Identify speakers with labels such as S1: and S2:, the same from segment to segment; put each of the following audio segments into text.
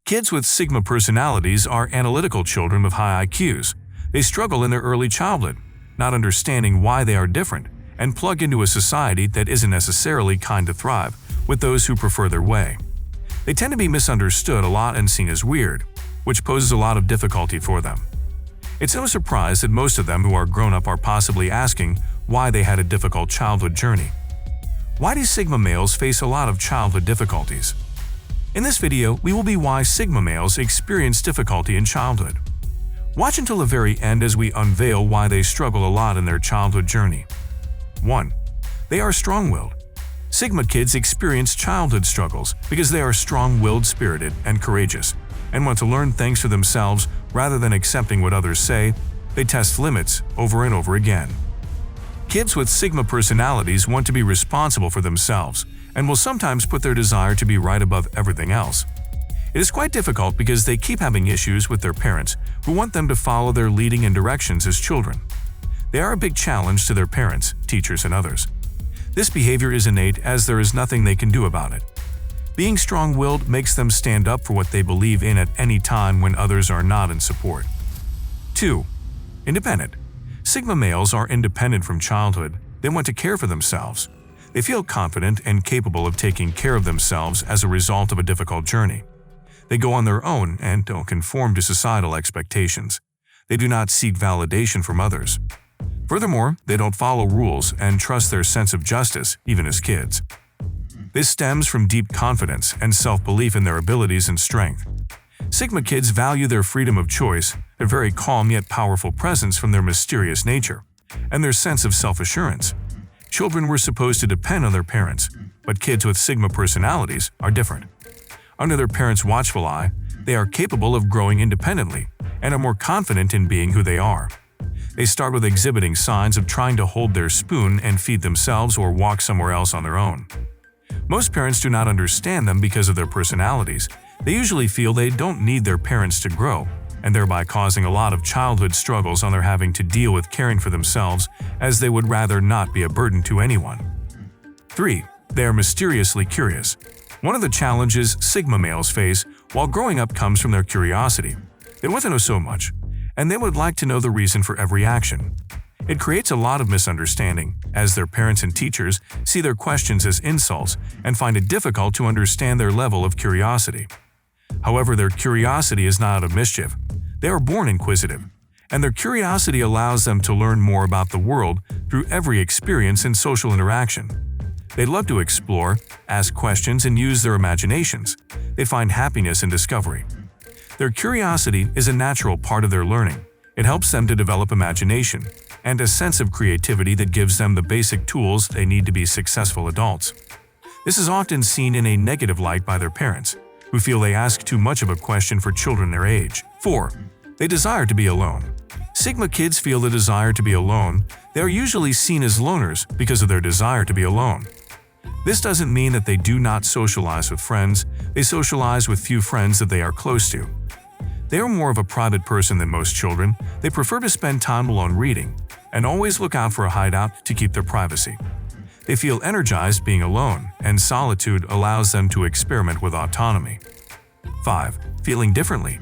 S1: Kids with Sigma personalities are analytical children with high IQs. They struggle in their early childhood, not understanding why they are different, and plug into a society that isn't necessarily kind to thrive with those who prefer their way. They tend to be misunderstood a lot and seen as weird, which poses a lot of difficulty for them. It's no surprise that most of them who are grown up are possibly asking why they had a difficult childhood journey. Why do Sigma males face a lot of childhood difficulties? In this video, we will be why Sigma males experience difficulty in childhood. Watch until the very end as we unveil why they struggle a lot in their childhood journey. 1. They are strong-willed. Sigma kids experience childhood struggles because they are strong-willed, spirited, and courageous, and want to learn things for themselves rather than accepting what others say. They test limits over and over again. Kids with Sigma personalities want to be responsible for themselves and will sometimes put their desire to be right above everything else. It is quite difficult because they keep having issues with their parents who want them to follow their leading and directions as children. They are a big challenge to their parents, teachers, and others. This behavior is innate as there is nothing they can do about it. Being strong-willed makes them stand up for what they believe in at any time when others are not in support. 2. Independent. Sigma males are independent from childhood. They want to care for themselves. They feel confident and capable of taking care of themselves as a result of a difficult journey. They go on their own and don't conform to societal expectations. They do not seek validation from others. Furthermore, they don't follow rules and trust their sense of justice, even as kids. This stems from deep confidence and self-belief in their abilities and strength. Sigma kids value their freedom of choice, their very calm yet powerful presence from their mysterious nature, and their sense of self-assurance. Children were supposed to depend on their parents, but kids with Sigma personalities are different. Under their parents' watchful eye, they are capable of growing independently and are more confident in being who they are. They start with exhibiting signs of trying to hold their spoon and feed themselves or walk somewhere else on their own. Most parents do not understand them because of their personalities. They usually feel they don't need their parents to grow, and thereby causing a lot of childhood struggles on their having to deal with caring for themselves, as they would rather not be a burden to anyone. 3. They are mysteriously curious. One of the challenges Sigma males face while growing up comes from their curiosity. They want to know so much, and they would like to know the reason for every action. It creates a lot of misunderstanding, as their parents and teachers see their questions as insults and find it difficult to understand their level of curiosity. However, their curiosity is not out of mischief. They are born inquisitive, and their curiosity allows them to learn more about the world through every experience and social interaction. They love to explore, ask questions, and use their imaginations. They find happiness in discovery. Their curiosity is a natural part of their learning. It helps them to develop imagination and a sense of creativity that gives them the basic tools they need to be successful adults. This is often seen in a negative light by their parents, who feel they ask too much of a question for children their age. 4. They desire to be alone. Sigma kids feel the desire to be alone. They are usually seen as loners because of their desire to be alone. This doesn't mean that they do not socialize with friends. They socialize with few friends that they are close to. They are more of a private person than most children. They prefer to spend time alone reading, and always look out for a hideout to keep their privacy. They feel energized being alone, and solitude allows them to experiment with autonomy. 5. Feeling differently.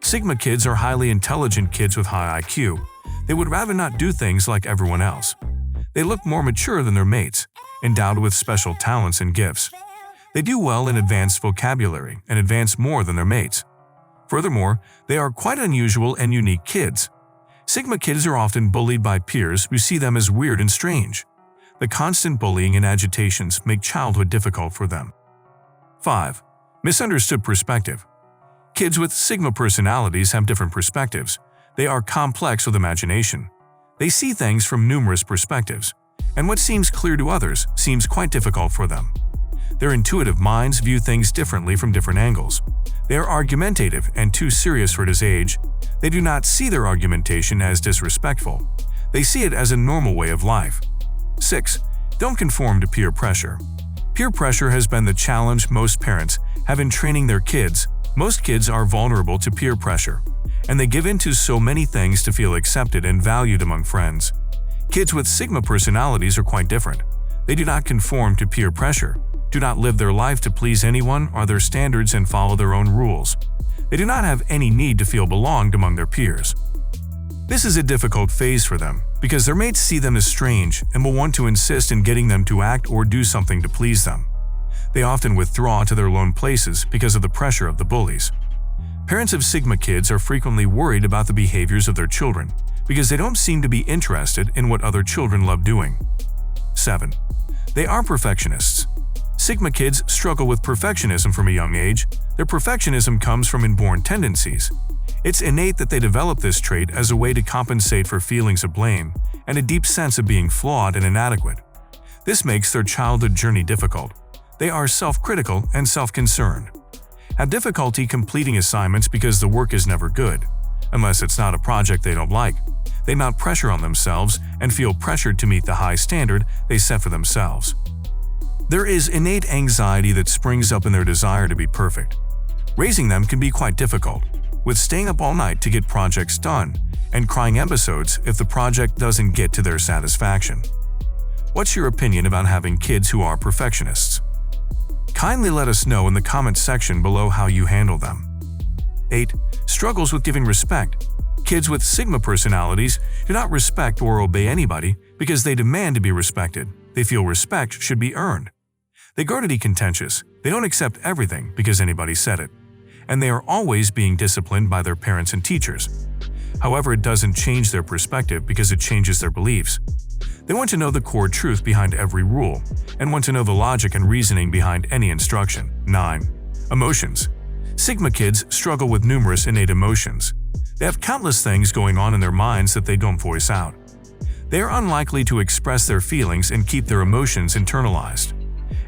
S1: Sigma kids are highly intelligent kids with high IQ. They would rather not do things like everyone else. They look more mature than their mates, endowed with special talents and gifts. They do well in advanced vocabulary and advance more than their mates. Furthermore, they are quite unusual and unique kids. Sigma kids are often bullied by peers who see them as weird and strange. The constant bullying and agitations make childhood difficult for them. 5. Misunderstood perspective. Kids with Sigma personalities have different perspectives. They are complex with imagination. They see things from numerous perspectives, and what seems clear to others seems quite difficult for them. Their intuitive minds view things differently from different angles. They are argumentative and too serious for this age. They do not see their argumentation as disrespectful. They see it as a normal way of life. 6. Don't conform to peer pressure. Peer pressure has been the challenge most parents have in training their kids. Most kids are vulnerable to peer pressure, and they give in to so many things to feel accepted and valued among friends. Kids with Sigma personalities are quite different. They do not conform to peer pressure, do not live their life to please anyone or their standards and follow their own rules. They do not have any need to feel belonged among their peers. This is a difficult phase for them because their mates see them as strange and will want to insist in getting them to act or do something to please them. They often withdraw to their lone places because of the pressure of the bullies. Parents of Sigma kids are frequently worried about the behaviors of their children because they don't seem to be interested in what other children love doing. 7. They are perfectionists. Sigma kids struggle with perfectionism from a young age. Their perfectionism comes from inborn tendencies. It's innate that they develop this trait as a way to compensate for feelings of blame and a deep sense of being flawed and inadequate. This makes their childhood journey difficult. They are self-critical and self-concerned. Have difficulty completing assignments because the work is never good. Unless it's not a project they don't like, they mount pressure on themselves and feel pressured to meet the high standard they set for themselves. There is innate anxiety that springs up in their desire to be perfect. Raising them can be quite difficult, with staying up all night to get projects done and crying episodes if the project doesn't get to their satisfaction. What's your opinion about having kids who are perfectionists? Kindly let us know in the comments section below how you handle them. 8. Struggles with giving respect. Kids with Sigma personalities do not respect or obey anybody because they demand to be respected. They feel respect should be earned. They grow to be contentious. They don't accept everything because anybody said it. And they are always being disciplined by their parents and teachers. However, it doesn't change their perspective because it changes their beliefs. They want to know the core truth behind every rule and want to know the logic and reasoning behind any instruction. 9. Emotions. Sigma kids struggle with numerous innate emotions. They have countless things going on in their minds that they don't voice out. They are unlikely to express their feelings and keep their emotions internalized.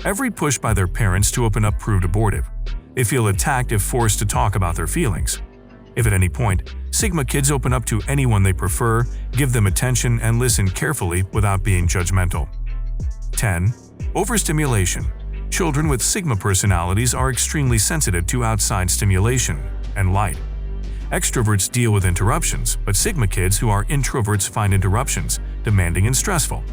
S1: Every push by their parents to open up proved abortive. They feel attacked if forced to talk about their feelings. If at any point, Sigma kids open up to anyone they prefer, give them attention, and listen carefully without being judgmental. 10. Overstimulation. Children with Sigma personalities are extremely sensitive to outside stimulation and light. Extroverts deal with interruptions, but Sigma kids who are introverts find interruptions demanding and stressful.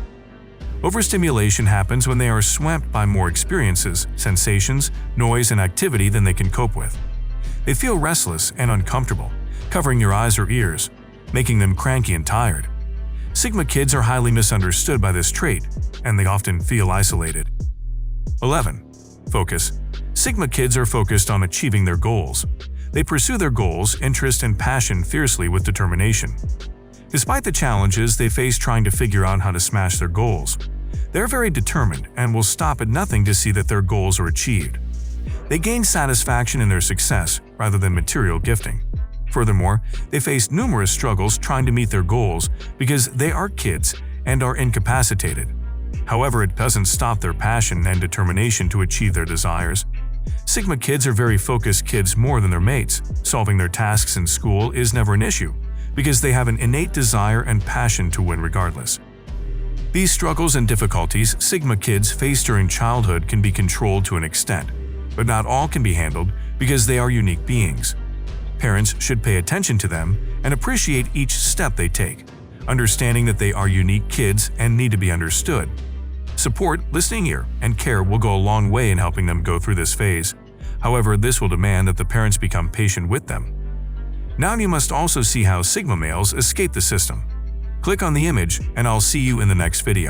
S1: Overstimulation happens when they are swamped by more experiences, sensations, noise, and activity than they can cope with. They feel restless and uncomfortable, covering their eyes or ears, making them cranky and tired. Sigma kids are highly misunderstood by this trait, and they often feel isolated. 11. Focus. Sigma kids are focused on achieving their goals. They pursue their goals, interest, and passion fiercely with determination. Despite the challenges they face trying to figure out how to smash their goals, they're very determined and will stop at nothing to see that their goals are achieved. They gain satisfaction in their success rather than material gifting. Furthermore, they face numerous struggles trying to meet their goals because they are kids and are incapacitated. However, it doesn't stop their passion and determination to achieve their desires. Sigma kids are very focused kids more than their mates. Solving their tasks in school is never an issue because they have an innate desire and passion to win regardless. These struggles and difficulties Sigma kids face during childhood can be controlled to an extent, but not all can be handled because they are unique beings. Parents should pay attention to them and appreciate each step they take, understanding that they are unique kids and need to be understood. Support, listening ear, and care will go a long way in helping them go through this phase. However, this will demand that the parents become patient with them. Now you must also see how Sigma males escape the system. Click on the image and I'll see you in the next video.